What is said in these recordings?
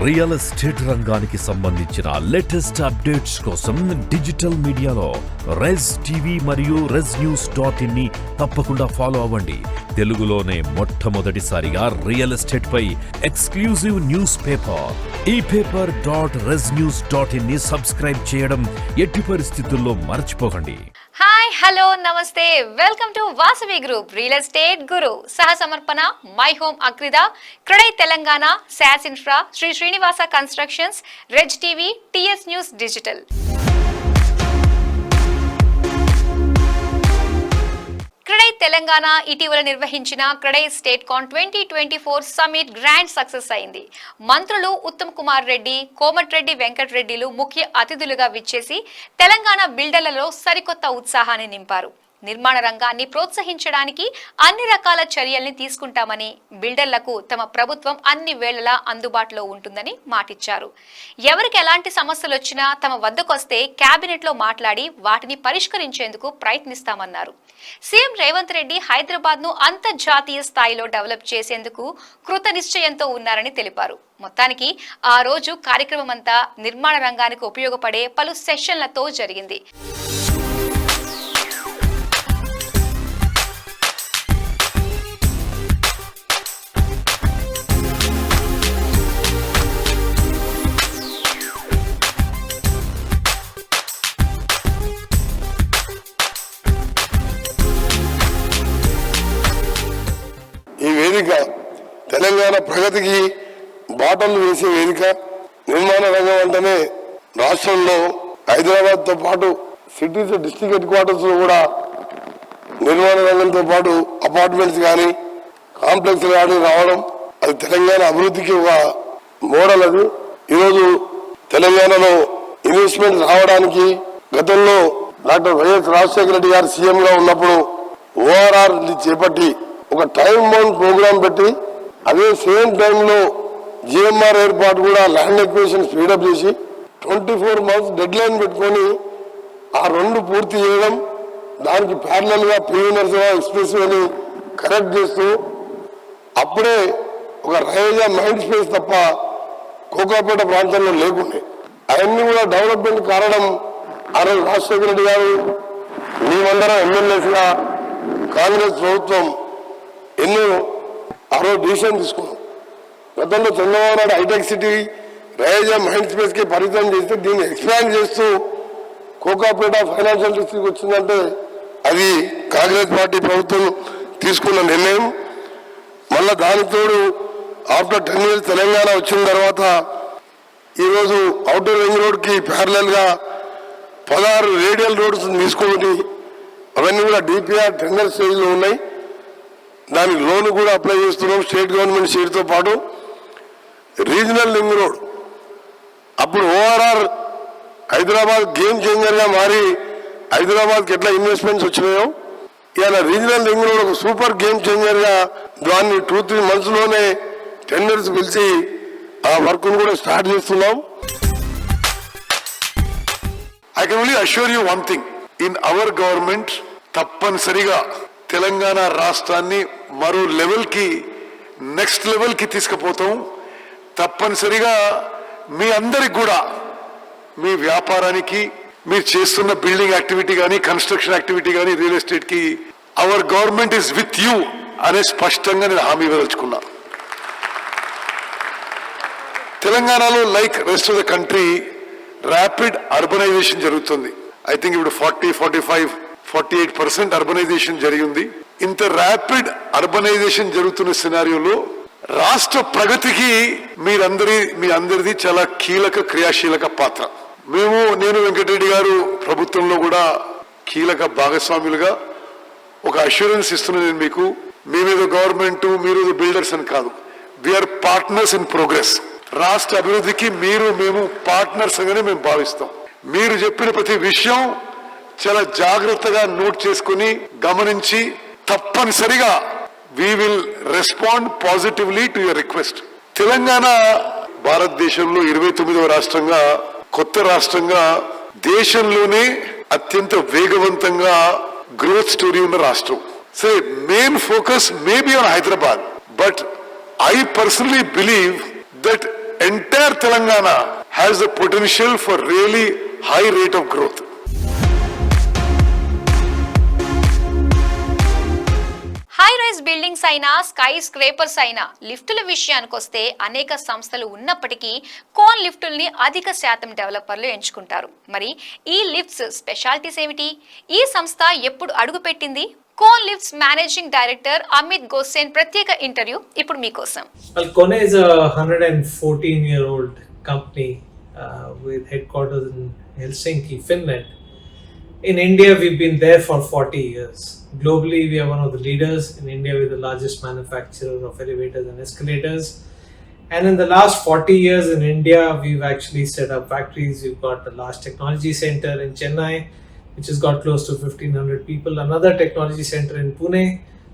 Real estate రంగానికి సంబంధించిన latest updates కోసం డిజిటల్ మీడియాలో రెజ్ టీవీ మరియు REZNews.in ని తప్పకుండా ఫాలో అవ్వండి. తెలుగులోనే మొట్టమొదటిసారిగా రియల్ ఎస్టేట్ పై ఎక్స్క్లూజివ్ న్యూస్ పేపర్ ఈ పేపర్ .REZNews.in ని సబ్స్క్రైబ్ చేయడం ఎట్టి పరిస్థితుల్లో మర్చిపోకండి. హాయ్ హలో నమస్తే welcome to Vasavi group real estate guru సహ సమర్పణ మై హోమ్ అగ్రిద క్రెడై తెలంగాణ శాస్ infra Sri Srinivasa constructions Rez TV TS news digital. CREDAI Telangana ఇటీవల నిర్వహించిన CREDAI state con 2024 summit grand success అయింది. మంత్రులు ఉత్తమ్ కుమార్ రెడ్డి, కోమటిరెడ్డి వెంకటరెడ్డిలు ముఖ్య అతిథులుగా విచ్చేసి తెలంగాణ బిల్డర్లలో సరికొత్త ఉత్సాహాన్ని నింపారు. నిర్మాణ రంగాన్ని ప్రోత్సహించడానికి అన్ని రకాల చర్యల్ని తీసుకుంటామని, బిల్డర్లకు తమ ప్రభుత్వం అన్ని వేళలా అందుబాటులో ఉంటుందని మాటిచ్చారు. ఎవరికి ఎలాంటి సమస్యలు వచ్చినా తమ వద్దకొస్తే కేబినెట్లో మాట్లాడి వాటిని పరిష్కరించేందుకు ప్రయత్నిస్తామన్నారు. సీఎం రేవంత్ రెడ్డి హైదరాబాద్ను అంతర్జాతీయ స్థాయిలో డెవలప్ చేసేందుకు కృత నిశ్చయంతో ఉన్నారని తెలిపారు. మొత్తానికి ఆ రోజు కార్యక్రమం అంతా నిర్మాణ రంగానికి ఉపయోగపడే పలు సెషన్లతో జరిగింది. ఈ వేదిక తెలంగాణ ప్రగతికి బాటలు వేసే వేదిక. నిర్మాణ రంగం అంటేనే రాష్ట్రంలో హైదరాబాద్తో పాటు సిటీస్ డిస్ట్రిక్ట్ హెడ్ క్వార్టర్స్ లో కూడా నిర్మాణ రంగంతో పాటు అపార్ట్మెంట్స్ కానీ కాంప్లెక్స్ కానీ రావడం అది తెలంగాణ అభివృద్ధికి ఒక మోడల్. అది ఈరోజు తెలంగాణలో ఇన్వెస్ట్మెంట్ రావడానికి గతంలో డాక్టర్ వైఎస్ రాజశేఖర రెడ్డి గారు సీఎం గా ఉన్నప్పుడు ORR చేపట్టి ఒక టైం బౌండ్ ప్రోగ్రాం పెట్టి అదే సేమ్ టైంలో GMR ఏర్పాటు కూడా ల్యాండ్ ఎక్విజిషన్ స్పీడప్ చేసి 24 months డెడ్ లైన్ పెట్టుకొని ఆ రెండు పూర్తి చేయడం, దానికి ప్యారలల్ గా PV నరసింహ ఎక్స్ప్రెస్ వేని కరెక్ట్ చేస్తూ అప్పుడే ఒక రైల్వే మైండ్ స్పేస్ తప్ప కోకాపేట ప్రాంతంలో లేకుండే అవన్నీ కూడా డెవలప్మెంట్ కారణం ఆ రోజు రాజశేఖర రెడ్డి గారు, మేమందరం ఎమ్మెల్యేస్గా కాంగ్రెస్ ప్రభుత్వం ఎన్నో ఆ రోజు డిసిషన్ తీసుకున్నాం. గతంలో చంద్రబాబు నాయుడు హైటెక్ సిటీ రైల్వే మైండ్ స్పేస్ కి పరిమితం చేస్తే దీన్ని ఎక్స్పాండ్ చేస్తూ కోకాపేట ఫైనాన్షియల్ డిస్ట్రిక్ట్ వచ్చిందంటే అది కాంగ్రెస్ పార్టీ ప్రభుత్వం తీసుకున్న నిర్ణయం. మళ్ళా దానికి తోడు ఆఫ్టర్ 10 years తెలంగాణ వచ్చిన తర్వాత ఈరోజు ఔటర్ రింగ్ రోడ్ కి ప్యారలల్ గా 16 రేడియల్ రోడ్స్ తీసుకొని అవన్నీ కూడా DPR టెండర్ స్టేజ్ లో ఉన్నాయి. దానికి లోన్ కూడా అప్లై చేస్తున్నాం స్టేట్ గవర్నమెంట్ షేర్తో పాటు. రీజనల్ రింగ్ రోడ్ అప్పుడు ORR హైదరాబాద్ గేమ్ చేంజర్ గా మారి హైదరాబాద్కి ఎట్లా ఇన్వెస్ట్మెంట్స్ వచ్చినాయో ఇవాళ రీజనల్ రింగ్ రోడ్ ఒక సూపర్ గేమ్ చేంజర్ గా దాన్ని 2-3 months లోనే టెండర్స్ పిలిచి ఆ వర్క్ కూడా స్టార్ట్ చేస్తున్నాం. I can only assure you one thing. In our government, తప్పనిసరిగా తెలంగాణ రాష్ట్రాన్ని మరో లెవెల్కి, నెక్స్ట్ లెవెల్కి తీసుకుపోతాం. తప్పనిసరిగా మీ అందరికి కూడా మీ వ్యాపారానికి, మీరు చేస్తున్న బిల్డింగ్ యాక్టివిటీ కానీ, కన్స్ట్రక్షన్ యాక్టివిటీ కానీ, రియల్ ఎస్టేట్కి our government is with you అనే స్పష్టంగా నేను హామీ ఇవ్వదలుచుకున్నా. తెలంగాణలో like rest of the country rapid urbanisation జరుగుతుంది. ఐ థింక్ ఇప్పుడు 40-45-48% అర్బనైజేషన్ జరిగింది. ఇంత ర్యాపిడ్ అర్బనైజేషన్ జరుగుతున్న సినారియోలో రాష్ట్ర ప్రగతికి మీ అందరిది చాలా కీలక క్రియాశీలక పాత్ర. నేను వెంకటరెడ్డి గారు ప్రభుత్వంలో కూడా కీలక భాగస్వాములుగా ఒక అష్యూరెన్స్ ఇస్తున్నాను నేను మీకు. మేమేదో గవర్నమెంట్, మీరు బిల్డర్స్ అని కాదు. We are partners in progress. రాష్ట్ర అభివృద్ధికి మేము పార్ట్నర్స్ గానే మేము భావిస్తాం. మీరు చెప్పిన ప్రతి విషయం చాలా జాగ్రత్తగా నోట్ చేసుకుని గమనించి తప్పనిసరిగా we will respond positively to your request. Telangana భారతదేశంలో 29వ రాష్ట్రంగా, కొత్త రాష్ట్రంగా, దేశంలోనే అత్యంత వేగవంతంగా గ్రోత్ స్టోరీ ఉన్న రాష్ట్రం. So main focus may be on Hyderabad, but I personally believe that entire Telangana has the potential for really high rate of growth. High rise buildings అయినా స్కై స్క్రేపర్స్ అయినా లిఫ్టుల విషయానికి వస్తే అనేక సంస్థలు ఉన్నప్పటికీ కోన్ లిఫ్టుల్ని అధిక శాతం డెవలపర్లు ఎంచుకుంటారు. మరి ఈ లిఫ్ట్స్ స్పెషాలిటీస్ ఏమిటి? ఈ సంస్థ ఎప్పుడు అడుగుపెట్టింది? Kone lifts managing director Amit Gossain ప్రత్యేక ఇంటర్వ్యూ ఇప్పుడు మీకోసం. Well, Kone is a 114-year-old company with headquarters in Helsinki, Finland. In India, we've been there for 40 years. Globally, we are one of the leaders. In India, we're the largest manufacturer of elevators and escalators. And in the last 40 years in India, we've actually set up factories. We've got the large technology center in Chennai, which has got close to 1,500 people. Another technology center in Pune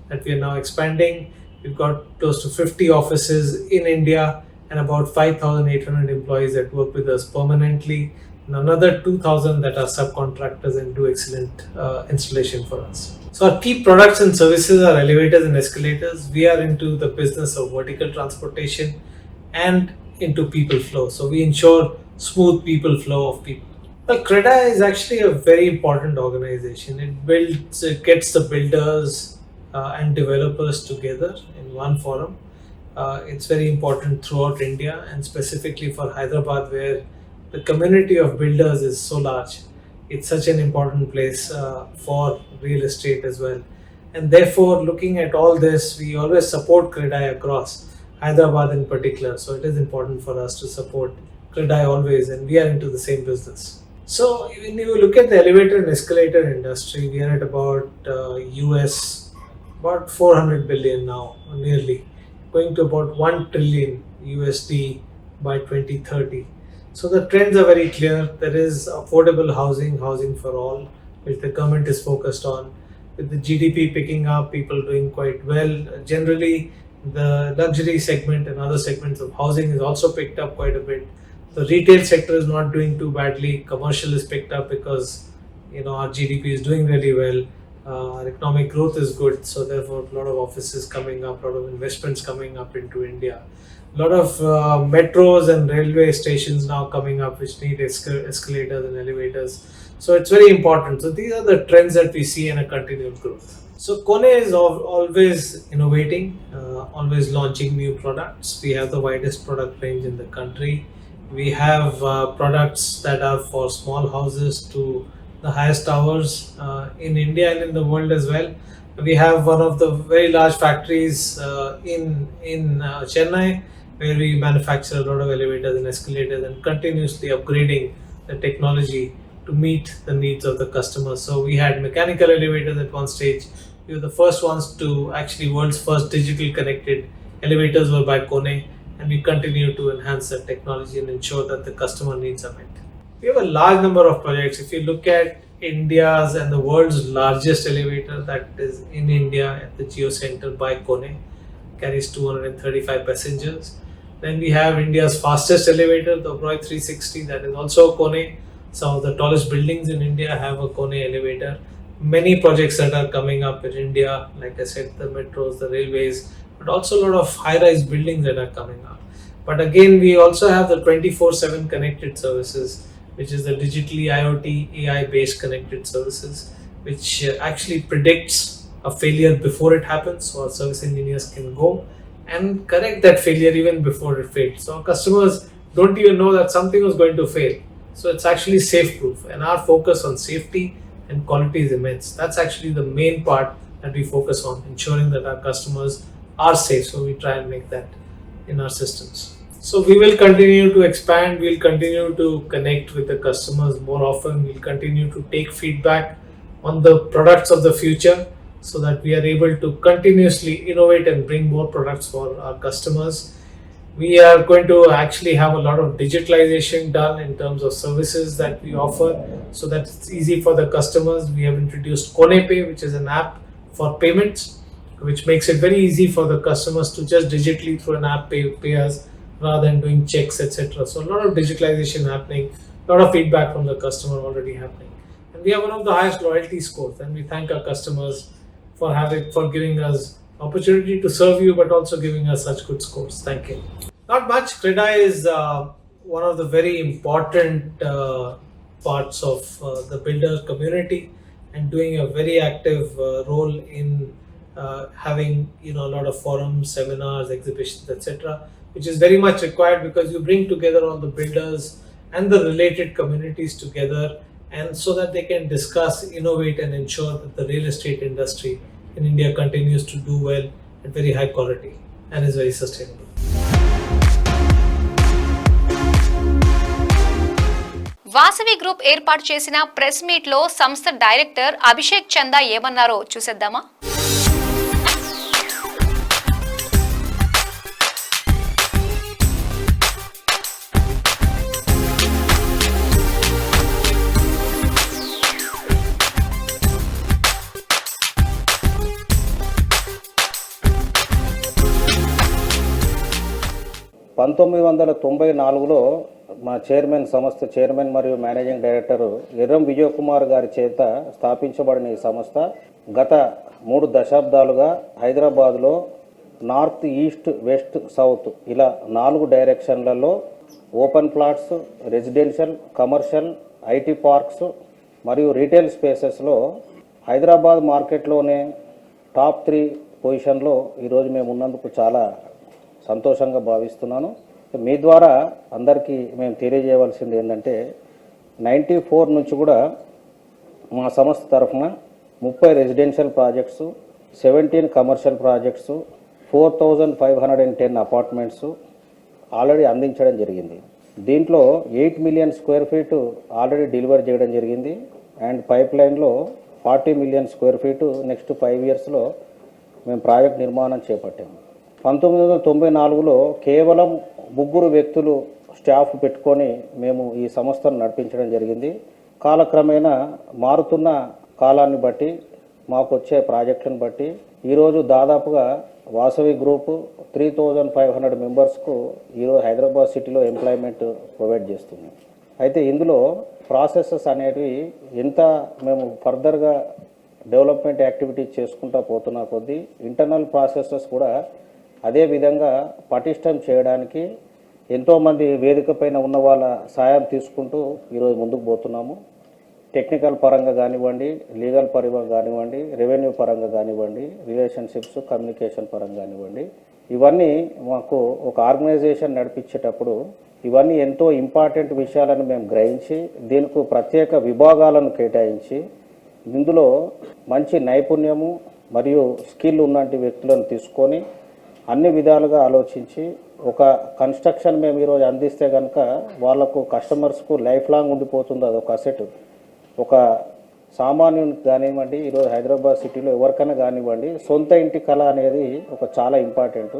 that we are now expanding. We've got close to 50 offices in India and about 5,800 employees that work with us permanently. And another 2,000 that are subcontractors and do excellent installation for us. So our key products and services are elevators and escalators. We are into the business of vertical transportation and into people flow. So we ensure smooth people flow of people. Well, CREDA is actually a very important organization. It gets the builders and developers together in one forum. It's very important throughout India and specifically for Hyderabad, where the community of builders is so large. It's such an important place for real estate as well. And therefore, looking at all this, we always support CREDAI across, Hyderabad in particular. So it is important for us to support CREDAI always, and we are into the same business. So when you look at the elevator and escalator industry, we are at about US, about 400 billion now, nearly, going to about 1 trillion USD by 2030. So the trends are very clear. There is affordable housing for all, which the government is focused on. With the GDP picking up, people doing quite well. Generally, the luxury segment and other segments of housing is also picked up quite a bit. The retail sector is not doing too badly. Commercial is picked up because our GDP is doing really well. Our economic growth is good, so therefore a lot of offices coming up, a lot of investments coming up into India. A lot of metros and railway stations now coming up which need escalators and elevators. So it's very important. So these are the trends that we see in a continued growth. So Kone is always innovating, always launching new products. We have the widest product range in the country. We have products that are for small houses to the highest towers in India and in the world as well. We have one of the very large factories in Chennai, where we manufacture a lot of elevators and escalators and continuously upgrading the technology to meet the needs of the customers. So we had mechanical elevators at one stage. We were the first ones to actually world's first digital connected elevators were by Kone, and we continue to enhance that technology and ensure that the customer needs are met. We have a large number of projects. If you look at India's and the world's largest elevator that is in India at the Geo Center by Kone, carries 235 passengers. Then we have India's fastest elevator, the Oberoi 360, that is also Kone. Some of the tallest buildings in India have a Kone elevator. Many projects that are coming up in India, like I said, the metros, the railways, but also a lot of high-rise buildings that are coming up. But again, we also have the 24/7 connected services, which is the digitally IoT, AI-based connected services, which actually predicts a failure before it happens, so our service engineers can go and correct that failure even before it fails. So our customers don't even know that something was going to fail. So it's actually safe-proof, and our focus on safety and quality is immense. That's actually the main part that we focus on, ensuring that our customers are safe. So we try and make that in our systems. So we will continue to expand, we'll continue to connect with the customers more often, we'll continue to take feedback on the products of the future so that we are able to continuously innovate and bring more products for our customers. We are going to actually have a lot of digitalization done in terms of services that we offer so that it's easy for the customers. We have introduced Kone Pay, which is an app for payments, which makes it very easy for the customers to just digitally through an app pay us rather than doing checks, etc. So a lot of digitalization happening, a lot of feedback from the customer already happening. And we have one of the highest loyalty scores, and we thank our customers for giving us opportunity to serve you, but also giving us such good scores. Thank you. Not much. CREDA is one of the very important parts of the builder community and doing a very active role in having a lot of forums, seminars, exhibitions, etc., which is very much required because you bring together all the builders and the related communities together, and so that they can discuss, innovate, and ensure that the real estate industry in India continues to do well at very high quality and is very sustainable. Vasavi group ఏర్పాటు చేసిన press meet లో సంస్థ director Abhishek చందా ఏమన్నారో చూసేద్దామా. లో మా సంస్థ చైర్మన్ మరియు మేనేజింగ్ డైరెక్టర్ ఎర్రం విజయ్ కుమార్ గారి చేత స్థాపించబడిన ఈ సంస్థ గత 3 దశాబ్దాలుగా హైదరాబాద్లో నార్త్, ఈస్ట్, వెస్ట్, సౌత్ ఇలా 4 డైరెక్షన్లలో open plots, residential, commercial, IT parks మరియు రీటైల్ స్పేసెస్లో హైదరాబాద్ మార్కెట్లోనే టాప్ 3 పొజిషన్లో ఈరోజు మేము ఉన్నందుకు చాలా సంతోషంగా భావిస్తున్నాను. మీ ద్వారా అందరికీ మేము తెలియజేయవలసింది ఏంటంటే 94 నుంచి కూడా మా సంస్థ తరఫున 30 residential projects, 17 commercial projects, 4510 apartments already అందించడం జరిగింది. దీంట్లో 8 million square feet already deliver చేయడం జరిగింది. అండ్ పైప్ లైన్లో 40 మిలియన్ స్క్వేర్ ఫీట్ నెక్స్ట్ 5 ఇయర్స్లో మేము ప్రాజెక్ట్ నిర్మాణం చేపట్టాము. 1994లో కేవలం 3 వ్యక్తులు స్టాఫ్ పెట్టుకొని మేము ఈ సంస్థను నడిపించడం జరిగింది. కాలక్రమేణా మారుతున్న కాలాన్ని బట్టి మాకు వచ్చే ప్రాజెక్టులను బట్టి ఈరోజు దాదాపుగా వాసవి గ్రూపు 3500 మెంబర్స్కు ఈరోజు హైదరాబాద్ సిటీలో ఎంప్లాయ్మెంట్ ప్రొవైడ్ చేస్తుంది. అయితే ఇందులో ప్రాసెసెస్ అనేవి ఎంత మేము ఫర్దర్గా డెవలప్మెంట్ యాక్టివిటీస్ చేసుకుంటూ పోతున్న కొద్దీ ఇంటర్నల్ ప్రాసెసెస్ కూడా అదే విధంగా పటిష్టం చేయడానికి ఎంతోమంది వేదిక పైన ఉన్న వాళ్ళ సాయం తీసుకుంటూ ఈరోజు ముందుకు పోతున్నాము. టెక్నికల్ పరంగా కానివ్వండి, లీగల్ పరంగా కానివ్వండి, రెవెన్యూ పరంగా కానివ్వండి, రిలేషన్షిప్స్, కమ్యూనికేషన్ పరంగా కానివ్వండి, ఇవన్నీ మాకు ఒక ఆర్గనైజేషన్ నడిపించేటప్పుడు ఇవన్నీ ఎంతో ఇంపార్టెంట్ విషయాలను మేము గ్రహించి దీనికి ప్రత్యేక విభాగాలను కేటాయించి ఇందులో మంచి నైపుణ్యము మరియు స్కిల్ ఉన్నటువంటి వ్యక్తులను తీసుకొని అన్ని విధాలుగా ఆలోచించి ఒక కన్స్ట్రక్షన్ మేము ఈరోజు అందిస్తే కనుక వాళ్ళకు కస్టమర్స్కు లైఫ్ లాంగ్ ఉండిపోతుంది. అదొక అసెట్. ఒక సామాన్యునికి కానివ్వండి, ఈరోజు హైదరాబాద్ సిటీలో ఎవరికైనా కానివ్వండి, సొంత ఇంటి కళ అనేది ఒక చాలా ఇంపార్టెంట్.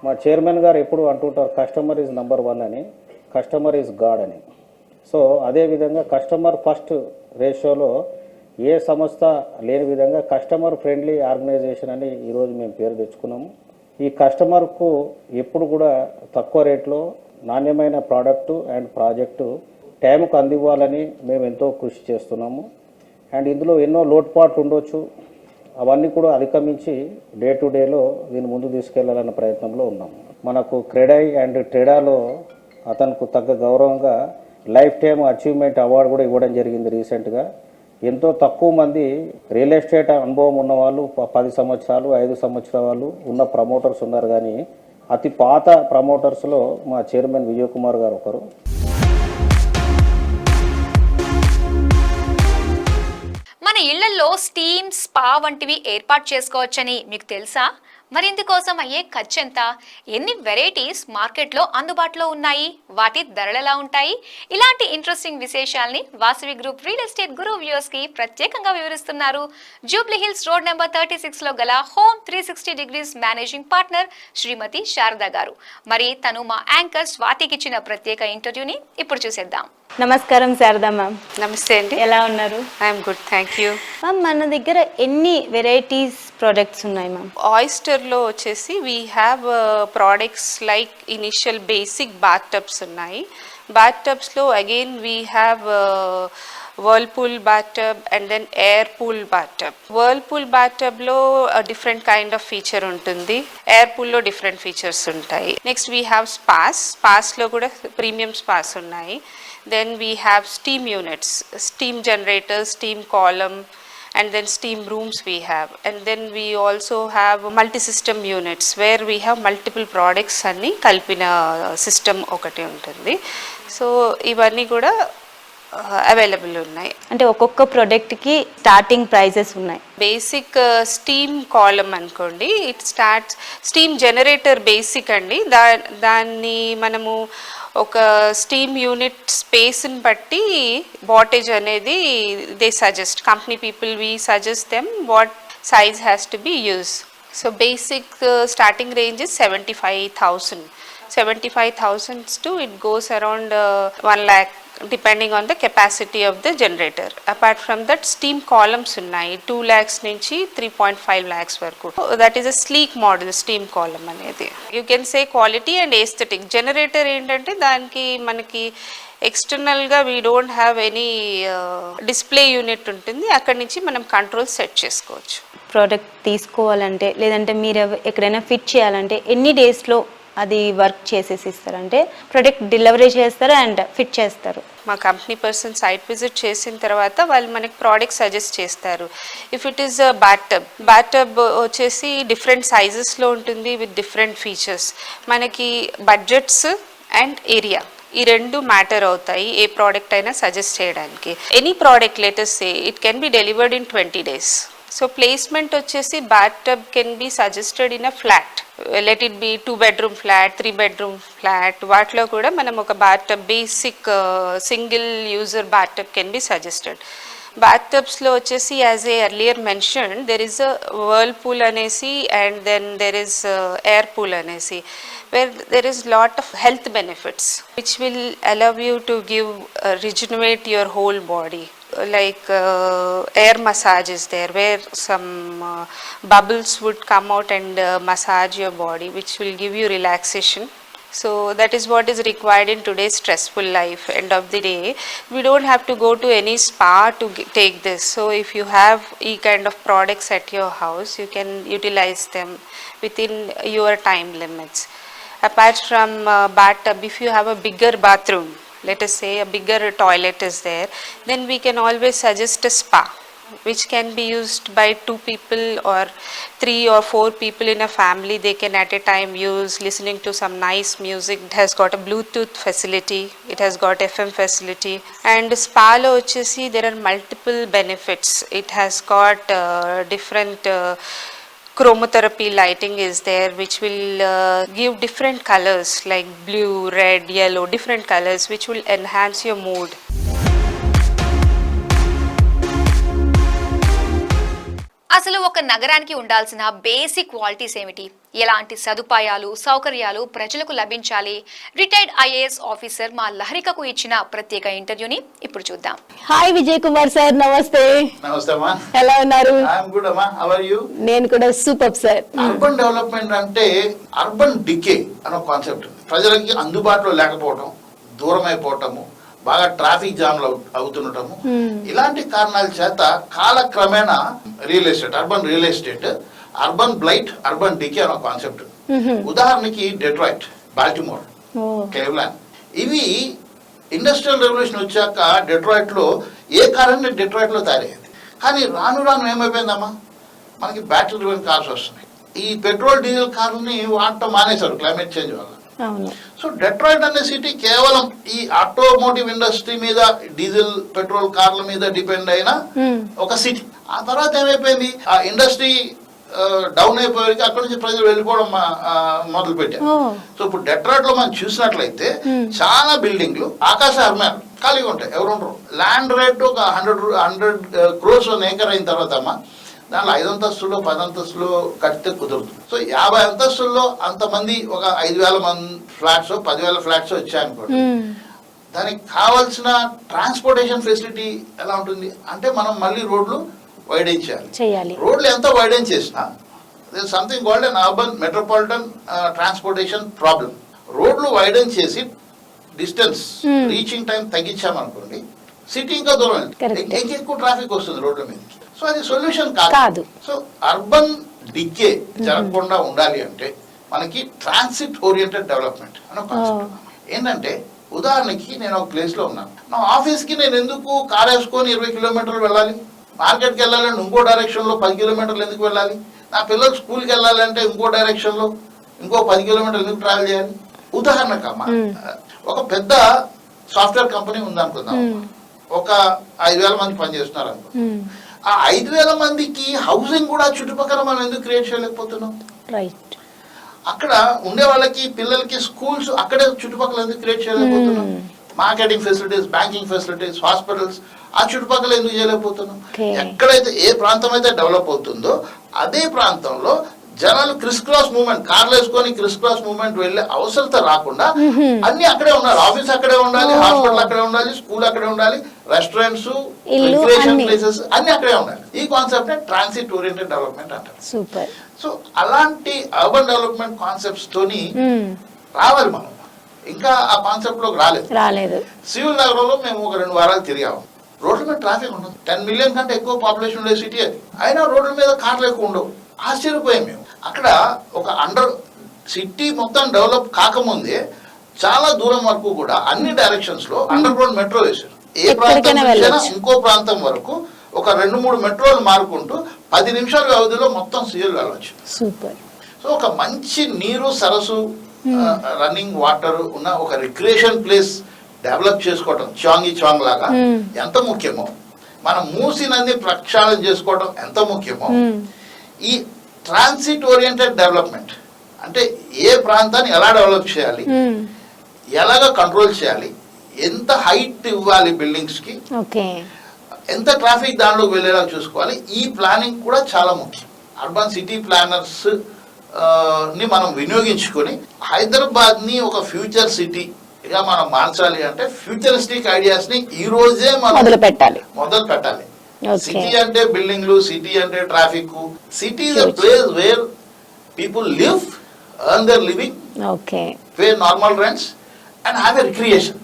మా చైర్మన్ గారు ఎప్పుడు అంటుంటారు, కస్టమర్ ఈజ్ నంబర్ 1 అని, కస్టమర్ ఈజ్ గాడ్ అని. సో అదేవిధంగా కస్టమర్ ఫస్ట్ రేషియోలో ఏ సంస్థ లేని విధంగా కస్టమర్ ఫ్రెండ్లీ ఆర్గనైజేషన్ అని ఈరోజు మేము పేరు తెచ్చుకున్నాము. ఈ కస్టమర్కు ఎప్పుడు కూడా తక్కువ రేట్లో నాణ్యమైన ప్రోడక్టు అండ్ ప్రాజెక్టు టైంకు అందివ్వాలని మేము ఎంతో కృషి చేస్తున్నాము. అండ్ ఇందులో ఎన్నో లోటుపాట్లు ఉండొచ్చు, అవన్నీ కూడా అధిగమించి డే టు డేలో దీన్ని ముందు తీసుకెళ్లాలన్న ప్రయత్నంలో ఉన్నాము. మనకు క్రెడై అండ్ ట్రెడాలో అతనికి తగ్గ గౌరవంగా లైఫ్ టైమ్ అచీవ్మెంట్ అవార్డు కూడా ఇవ్వడం జరిగింది రీసెంట్గా. ఎంతో తక్కువ మంది రియల్ ఎస్టేట్ అనుభవం ఉన్న వాళ్ళు 10 సంవత్సరాలు 5 సంవత్సరాలు ఉన్న ప్రమోటర్స్ ఉన్నారు. కానీ అతి పాత ప్రమోటర్స్లో మా చైర్మన్ విజయ్ కుమార్ గారు ఒకరు. మన ఇళ్లలో స్టీమ్, స్పా వంటివి ఏర్పాటు చేసుకోవచ్చని మీకు తెలుసా? మరి ఇందుకోసం అయ్యే ఖర్చు ఎంత? ఎన్ని వెరైటీస్ మార్కెట్లో అందుబాటులో ఉన్నాయి? వాటి ధరలు ఎలా ఉంటాయి? ఇలాంటి ఇంట్రెస్టింగ్ విశేషాలని Vasavi group real estate guru viewers కి ప్రత్యేకంగా వివరిస్తున్నారు జూబ్లీ హిల్స్ రోడ్ నెంబర్ 36లో గల home 360 degrees managing partner Srimathi Sharada garu. మరి తను మా యాంకర్ స్వాతికి ఇచ్చిన ప్రత్యేక ఇంటర్వ్యూని ఇప్పుడు చూసేద్దాం. నమస్కారం శారదా మ్యామ్. నమస్తే అండి. ఎలా ఉన్నారు? I'm good, thank you. Ma'am, మన దగ్గర ఎన్ని వెరైటీస్ ప్రోడక్ట్స్ ఉన్నాయి మ్యామ్? ఆయిస్టర్లో వచ్చేసి we have products like initial basic bath tubs ఉన్నాయి. బాత్ టబ్స్లో again we have whirlpool bathtub, and then air pool bathtub. Whirlpool bathtub lo a different kind of feature untundi, air pool lo different features untayi. Next we have spas lo kuda premium spas unnayi. Then we have steam units, steam generators, steam column, and then steam rooms we have. And then we also have multi-system units where we have multiple products anni kalpina system okati untundi. So ivanni kuda available ఉన్నాయి. అంటే ఒక్కొక్క ప్రోడక్ట్కి starting prices ఉన్నాయి. Basic steam column అనుకోండి, it starts steam generator basic అండి. దాన్ని మనము ఒక స్టీమ్ యూనిట్ స్పేస్ని బట్టి వాటేజ్ అనేది they suggest, company people we suggest them what size has to be use. So basic starting range is 75,000 to it goes around 1 lakh depending on the capacity of the generator. Apart from that, steam columns ఉన్నాయి 2 lakhs నుంచి 3.5 lakhs వరకు. That is a sleek model steam column అనేది. You can say quality and aesthetic. Generator ఏంటంటే దానికి మనకి ఎక్స్టర్నల్గా we don't have any display unit ఉంటుంది, అక్కడి నుంచి మనం కంట్రోల్ సెట్ చేసుకోవచ్చు. ప్రోడక్ట్ తీసుకోవాలంటే లేదంటే మీరు ఎక్కడైనా ఫిట్ చేయాలంటే ఎన్ని డేస్లో అది వర్క్ చేసేసి ఇస్తారంటే ప్రొడక్ట్ డెలివరీ చేస్తారు అండ్ ఫిట్ చేస్తారు? మా కంపెనీ పర్సన్ సైట్ విజిట్ చేసిన తర్వాత వాళ్ళు మనకి ప్రోడక్ట్ సజెస్ట్ చేస్తారు. ఇఫ్ ఇట్ ఈస్ బ్యాటబ్ వచ్చేసి డిఫరెంట్ సైజెస్లో ఉంటుంది విత్ డిఫరెంట్ ఫీచర్స్. మనకి బడ్జెట్స్ అండ్ ఏరియా ఈ రెండు మ్యాటర్ అవుతాయి ఏ ప్రోడక్ట్ అయినా సజెస్ట్ చేయడానికి. Any product latest say it can be delivered in 20 days. So placement వచ్చేసి bathtub can be suggested in a flat, let it be 2 bedroom flat, 3 bedroom flat, వాటిలో కూడా మనం ఒక bathtub basic single user bathtub can be suggested. bathtubsలో వచ్చేసి as I earlier mention there is a whirlpool అనేసి and then there is air pool అనేసి, where there is lot of health benefits which will allow you to give rejuvenate your whole body. Like air massage is there where some bubbles would come out and massage your body, which will give you relaxation. So that is what is required in today's stressful life. End of the day, we don't have to go to any spa to take this. So if you have e kind of products at your house, you can utilize them within your time limits. Apart from bathtub, if you have a bigger bathroom, let us say a bigger toilet is there, then we can always suggest a spa which can be used by 2 people or 3 or 4 people in a family. They can at a time use listening to some nice music. It has got a Bluetooth facility, it has got FM facility, and spa lo vachesi there are multiple benefits. It has got different chromotherapy lighting is there which will give different colors like blue, red, yellow, different colors which will enhance your mood. అసలు ఒక నగరానికి ఉండాల్సిన basic qualities ఏమిటి, ఎలాంటి సదుపాయాలు సౌకర్యాలు ప్రజలకు లభించాలి? రిటైర్డ్ ఐఏఎస్ ఆఫీసర్ మా లహరికకు ఇచ్చిన ప్రత్యేక ఇంటర్వ్యూని ఇప్పుడు చూద్దాం. హాయ్ విజయ్ కుమార్ సార్, నమస్తే. నమస్తే అమ్మా, ఎలా ఉన్నారు? ఐఎమ్ గుడ్ అమ్మా, హౌ ఆర్ యు? నేను కూడా సూపర్ సార్. అర్బన్ డెవలప్మెంట్ అంటే అర్బన్ డికే అనే కాన్సెప్ట్ ఉంది. ప్రజలకి అందుబాటులో లేకపోవటం, దూరం అయిపోవటము, బాగా ట్రాఫిక్ జామ్లు అవుతుండటము, ఇలాంటి కారణాల చేత కాలక్రమేణా urban real estate urban blight, urban decay అనే కాన్సెప్ట్. ఉదాహరణకి డెట్రాయిట్, బాల్టిమోర్, క్లీవ్లాండ్, ఇవి ఇండస్ట్రియల్ రెవల్యూషన్ వచ్చాక డెట్రాయిట్ లో ఏ కారణంగా డెట్రాయిట్ లో తయారయ్యేది. కానీ రాను రాను ఏమైపోయిందమ్మా, మనకి బ్యాటరీ డ్రివెన్ కార్స్ వస్తున్నాయి. ఈ పెట్రోల్ డీజిల్ కార్లని వాడటం మానేశారు క్లైమేట్ చేంజ్ వల్ల. సో డెట్రాయిట్ అనే సిటీ కేవలం ఈ ఆటోమోటివ్ ఇండస్ట్రీ మీద, డీజిల్ పెట్రోల్ కార్ల మీద డిపెండ్ అయిన ఒక సిటీ. ఆ తర్వాత ఏమైపోయింది, ఆ ఇండస్ట్రీ డౌన్ అయిపోయేకి అక్కడ నుంచి ప్రజలు వెళ్ళిపోవడం మొదలు పెట్టారు. సో ఇప్పుడు డెట్రాయిట్ లో మనం చూసినట్లయితే చాలా బిల్డింగ్లు ఆకాశహర్మ్యాలు ఖాళీగా ఉంటాయి, ఎవరు ఉండరు. ల్యాండ్ రేట్ ఒక 100 crores ఏకర్ అయిన తర్వాత అమ్మా దాంట్లో 5 అంతస్తులు 10 అంతస్తులు కడితే కుదరదు. సో 50 అంతస్తుల్లో అంతమంది ఒక 5,000 మంది ఫ్లాట్స్ 10,000 ఫ్లాట్స్ వచ్చాయనుకోండి, దానికి కావాల్సిన ట్రాన్స్పోర్టేషన్ ఫెసిలిటీ ఎలా ఉంటుంది అంటే మనం మళ్ళీ రోడ్లు వైడెన్ చేయాలి. రోడ్లు ఎంత వైడెన్ చేసినా something called an urban metropolitan transportation problem. రోడ్లు వైడెన్ చేసి డిస్టెన్స్ రీచింగ్ టైం తగ్గించామనుకోండి, సిటీ ఇంకా దూరం Correct. ఎక్కువ ట్రాఫిక్ వస్తుంది రోడ్ల మీదకి. సో అది సొల్యూషన్ కాదు. కాదు. సో అర్బన్ డికే జరగకుండా ఉండాలి అంటే మనకి ట్రాన్సిట్ ఓరియంటెడ్ డెవలప్మెంట్ అనే కాన్సెప్ట్. ఏంటంటే ఉదాహరణకి నేను ఒక ప్లేస్ లో ఉన్నాను, నా ఆఫీస్ కి నేను ఎందుకు కార్ వేసుకొని 20 కిలోమీటర్లు వెళ్ళాలి? మార్కెట్కి వెళ్ళాలంటే ఇంకో డైరెక్షన్ లో 10 కిలోమీటర్లు ఎందుకు వెళ్ళాలి? నా పిల్లలు స్కూల్కి వెళ్ళాలంటే ఇంకో డైరెక్షన్ లో ఇంకో 10 కిలోమీటర్లు ఎందుకు ట్రావెల్ చేయాలి? ఉదాహరణకమ్మా, ఒక పెద్ద సాఫ్ట్వేర్ కంపెనీ ఉందనుకుందాం, ఒక 5,000 మంది పనిచేస్తున్నారు అనుకో. ఆ 5,000 మందికి హౌసింగ్ కూడా చుట్టుపక్కల మనం ఎందుకు క్రియేట్ చేయలేకపోతున్నాం? రైట్. అక్కడ ఉండే వాళ్ళకి పిల్లలకి స్కూల్స్ అక్కడే చుట్టుపక్కల ఎందుకు క్రియేట్ చేయలేకపోతున్నాం? Marketing facilities, banking facilities, hospitals ఆ చుట్టుపక్కల ఎందుకు చేయలేకపోతున్నాం? ఎక్కడైతే ఏ ప్రాంతం అయితే డెవలప్ అవుతుందో అదే ప్రాంతంలో జనాలు క్రిస్ క్రాస్ మూవ్మెంట్, కార్లు వేసుకొని క్రిస్ క్రాస్ మూవ్మెంట్ వెళ్ళే అవసరత రాకుండా అన్ని అక్కడే ఉండాలి. ఆఫీస్ అక్కడే ఉండాలి, హాస్పిటల్ అక్కడే ఉండాలి, స్కూల్ అక్కడే ఉండాలి, రెస్టారెంట్స్, రిక్రియేషన్ ప్లేసెస్ అన్ని అక్కడే ఉండాలి. ఈ కాన్సెప్ట్ నే ట్రాన్సిట్ ఓరియంటెడ్ డెవలప్మెంట్ అంటారు. సూపర్. సో అలాంటి అర్బన్ డెవలప్మెంట్ కాన్సెప్ట్స్ తోని రావాలి మనం. ఇంకా ఆ కాన్సెప్ట్ లోకి రాలేదు. సివిల్ నగరంలో మేము ఒక 2 వారాలు తిరిగాము. రోడ్ల మీద ట్రాఫిక్ ఉండదు. 10 మిలియన్ కంటే ఎక్కువ పాపులేషన్ ఉండే సిటీ అది. అయినా రోడ్ల మీద కార్లు ఎక్కువ ఉండవు. ఆశ్చర్యపోయాం మేము. అక్కడ ఒక సిటీ మొత్తం డెవలప్ కాకముందే చాలా దూరం వరకు కూడా అన్ని డైరెక్షన్స్ లో అండర్ గ్రౌండ్ మెట్రో వేశారు. ఏ ప్రాంతం నుంచి ఇంకో ప్రాంతం వరకు ఒక 2-3 మెట్రోలు మారుకుంటూ 10 నిమిషాల వ్యవధిలో మొత్తం సిటీలు వెళ్ళవచ్చు. సూపర్. సో ఒక మంచి నీరు, సరస్సు, రన్నింగ్ వాటర్ ఉన్న ఒక రిక్రియేషన్ ప్లేస్ డెవలప్ చేసుకోవటం చాంగ్ లాగా ఎంత ముఖ్యమో, మనం మూసి నది ప్రక్షాళన చేసుకోవడం ఎంత ముఖ్యమో, ఈ ట్రాన్సిట్ ఓరియంటెడ్ డెవలప్మెంట్ అంటే ఏ ప్రాంతాన్ని ఎలా డెవలప్ చేయాలి, ఎలాగ కంట్రోల్ చేయాలి, ఎంత హైట్ ఇవ్వాలి బిల్డింగ్స్ కి, ఎంత ట్రాఫిక్ దానిలోకి వెళ్ళేలా చూసుకోవాలి, ఈ ప్లానింగ్ కూడా చాలా ముఖ్యం. అర్బన్ సిటీ ప్లానర్స్ ని మనం వినియోగించుకొని హైదరాబాద్ ని ఒక ఫ్యూచర్ సిటీగా మనం మార్చాలి అంటే ఫ్యూచరిస్టిక్ ఐడియాస్ ని ఈ రోజే మనం మొదలు పెట్టాలి. సిటీ అంటే బిల్డింగ్లు, సిటీ అంటే traffic. City is a place where people live, earn there living, pay normal rents and have a recreation.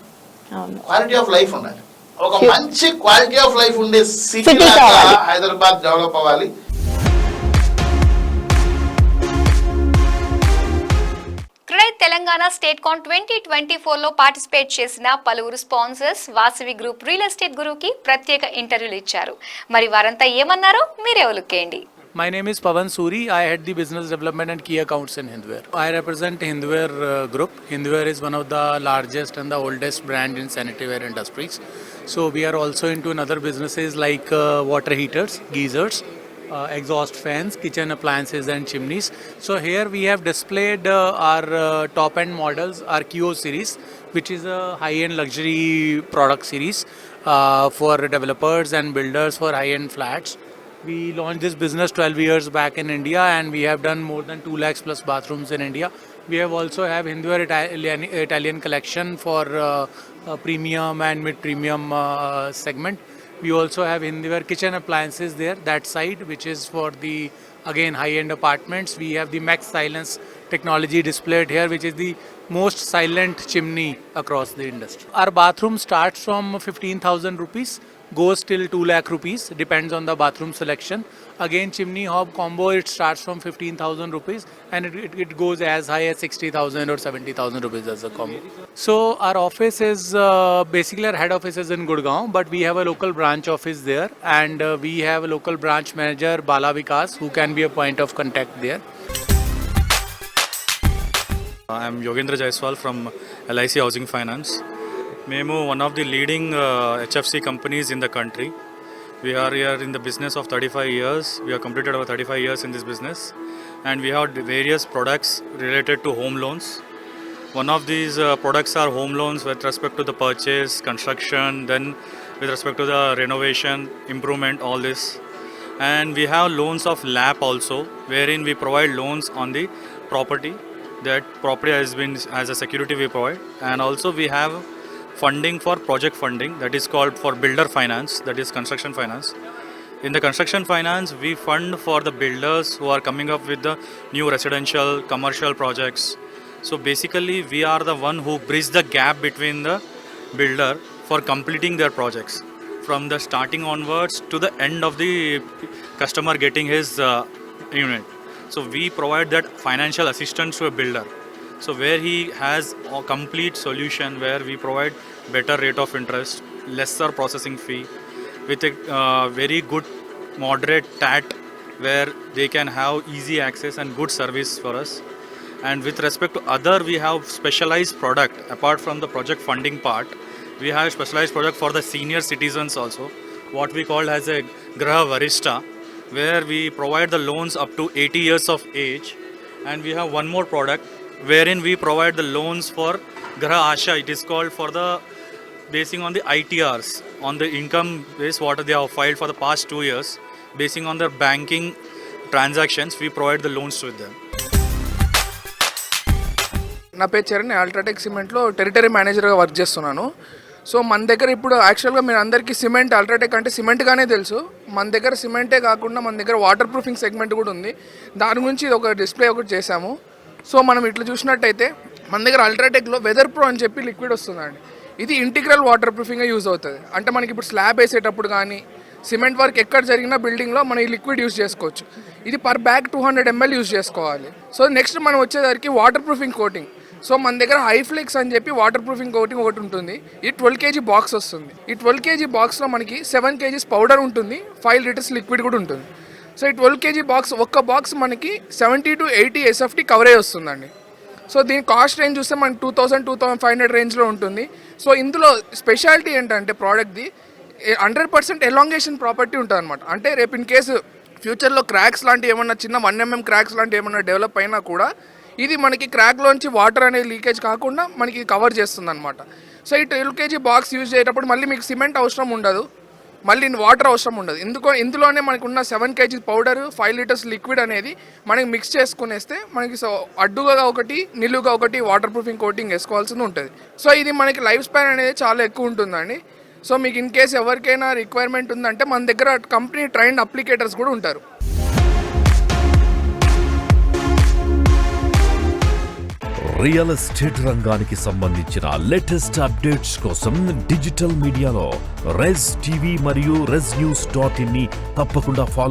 Quality of life ఉండాలి. ఒక మంచి క్వాలిటీ ఆఫ్ లైఫ్ ఉండే సిటీ హైదరాబాద్ డెవలప్ అవ్వాలి. తెలంగాణ స్టేట్ కాన్ 2024లో పార్టిసిపేట్ చేసిన పలువురు sponsors Vasavi group real estate గురువుకి ప్రత్యేక ఇంటర్వ్యూలు ఇచ్చారు. మరి వారంతా ఏమన్నారో మీరే ఒలుక్కేయండి. My name is Pavan Suri. I head the business development and key accounts in Hindware. I represent Hindware Group. Hindware is one of the largest and the oldest brand in sanitaryware industries. So we are also into other businesses like water heaters, geysers, exhaust fans, kitchen appliances and chimneys. So here we have displayed our top end models, our Kio series, which is a high end luxury product series for developers and builders for high end flats. We launched this business 12 years back in India and we have done more than 2 lakhs plus bathrooms in India. We have also have Hindware Italian collection for premium and mid-premium segment. We also have Hindware kitchen appliances there, that side, which is for the again high-end apartments. We have the Max Silence technology displayed here, which is the most silent chimney across the industry. Our bathroom starts from 15,000 rupees, goes till 2 lakh rupees, depends on the bathroom selection. Again, chimney hob combo, it starts from 15,000 rupees and it goes as high as 60,000 or 70,000 rupees as a combo. So our office is basically our head office is in Gurgaon, but we have a local branch office there and we have a local branch manager Bala Vikas who can be a point of contact there. I am Yogendra Jaiswal from LIC Housing Finance. Memo one of the leading HFC companies in the country. We are here in the business of 35 years. We have completed our 35 years in this business and we have various products related to home loans. One of these products are home loans with respect to the purchase, construction, then with respect to the renovation, improvement, all this. And we have loans of LAP also, wherein we provide loans on the property. That property has been as a security we provide. And also we have funding for project funding, that is called for builder finance, that is construction finance. In the construction finance, we fund for the builders who are coming up with the new residential, commercial projects. So basically, we are the one who bridge the gap between the builder for completing their projects. from the starting onwards to the end of the customer getting his unit. So we provide that financial assistance to a builder. So where he has a complete solution where we provide better rate of interest, lesser processing fee, with a very good moderate TAT where they can have easy access and good service for us. And with respect to other, we have specialized product. Apart from the project funding part, we have specialized product for the senior citizens also, what we call as a Graha Varishta, where we provide the loans up to 80 years of age. And we have one more product wherein we provide the loans for Graha Asha. It is called for the basing on the ITRs, on the income base what they have filed for the past 2 years. Basing on their banking transactions, we provide the loans to them. నా పేరు Charan, UltraTech సిమెంట్లో territory మేనేజర్గా work చేస్తున్నాను. So మన దగ్గర ఇప్పుడు యాక్చువల్గా మీరు అందరికీ సిమెంట్ అల్ట్రాటెక్ అంటే సిమెంట్గానే తెలుసు. మన దగ్గర సిమెంటే కాకుండా మన దగ్గర వాటర్ ప్రూఫింగ్ సెగ్మెంట్ కూడా ఉంది. దాని గురించి ఇది ఒక డిస్ప్లే ఒకటి చేశాము. సో మనం ఇట్లా చూసినట్టయితే మన దగ్గర అల్ట్రాటెక్లో వెదర్ ప్రో అని చెప్పి లిక్విడ్ వస్తుందండి. ఇది ఇంటిగ్రల్ వాటర్ ప్రూఫింగ్గా యూజ్ అవుతుంది. అంటే మనకి ఇప్పుడు స్లాబ్ వేసేటప్పుడు కానీ సిమెంట్ వర్క్ ఎక్కడ జరిగినా బిల్డింగ్లో మనం ఈ లిక్విడ్ యూజ్ చేసుకోవచ్చు. ఇది పర్ బ్యాగ్ 200 ml యూజ్ చేసుకోవాలి. సో నెక్స్ట్ మనం వచ్చేసరికి వాటర్ ప్రూఫింగ్ కోటింగ్. సో మన దగ్గర హైఫ్లెక్స్ అని చెప్పి వాటర్ ప్రూఫింగ్ కోటింగ్ ఒకటి ఉంటుంది. ఇది 12 kg బాక్స్ వస్తుంది. ఈ 12 kg బాక్స్లో మనకి 7 kgs పౌడర్ ఉంటుంది, 5 liters లిక్విడ్ కూడా ఉంటుంది. సో ఈ 12 kg బాక్స్ ఒక్క బాక్స్ మనకి 70 to 80 SFT కవరేజ్ వస్తుందండి. సో దీని కాస్ట్ రేంజ్ చూస్తే మనకి 2000-2500 రేంజ్లో ఉంటుంది. సో ఇందులో స్పెషాలిటీ ఏంటంటే ప్రోడక్ట్ది 100% ఎలాంగేషన్ ప్రాపర్టీ ఉంటుంది అనమాట. అంటే రేపు ఇన్ కేసు ఫ్యూచర్లో క్రాక్స్ లాంటివి ఏమన్నా చిన్న 1 mm క్రాక్స్ లాంటివి ఏమన్నా డెవలప్ అయినా కూడా ఇది మనకి క్రాక్లోంచి వాటర్ అనేది లీకేజ్ కాకుండా మనకి కవర్ చేస్తుంది అనమాట. సో ఈ 12 kg బాక్స్ యూజ్ చేసేటప్పుడు మళ్ళీ మీకు సిమెంట్ అవసరం ఉండదు, మళ్ళీ వాటర్ అవసరం ఉండదు. ఇందులోనే మనకు ఉన్న 7 kg పౌడర్, 5 liters లిక్విడ్ అనేది మనకి మిక్స్ చేసుకునేస్తే మనకి అడ్డుగా ఒకటి నిలువుగా ఒకటి వాటర్ ప్రూఫింగ్ కోటింగ్ వేసుకోవాల్సి ఉంటుంది. సో ఇది మనకి లైఫ్ స్పాన్ అనేది చాలా ఎక్కువ ఉంటుందండి. సో మీకు ఇన్ కేస్ ఎవరికైనా రిక్వైర్మెంట్ ఉందంటే మన దగ్గర కంపెనీ ట్రైన్డ్ అప్లికేటర్స్ కూడా ఉంటారు. రియల్ ఎస్టేట్ రంగానికి సంబంధించిన లేటెస్ట్ అప్డేట్స్ కోసం డిజిటల్ మీడియాలో రెజ్ టీవీ మరియు రెజ్ న్యూస్.in ని తప్పకుండా ఫాలో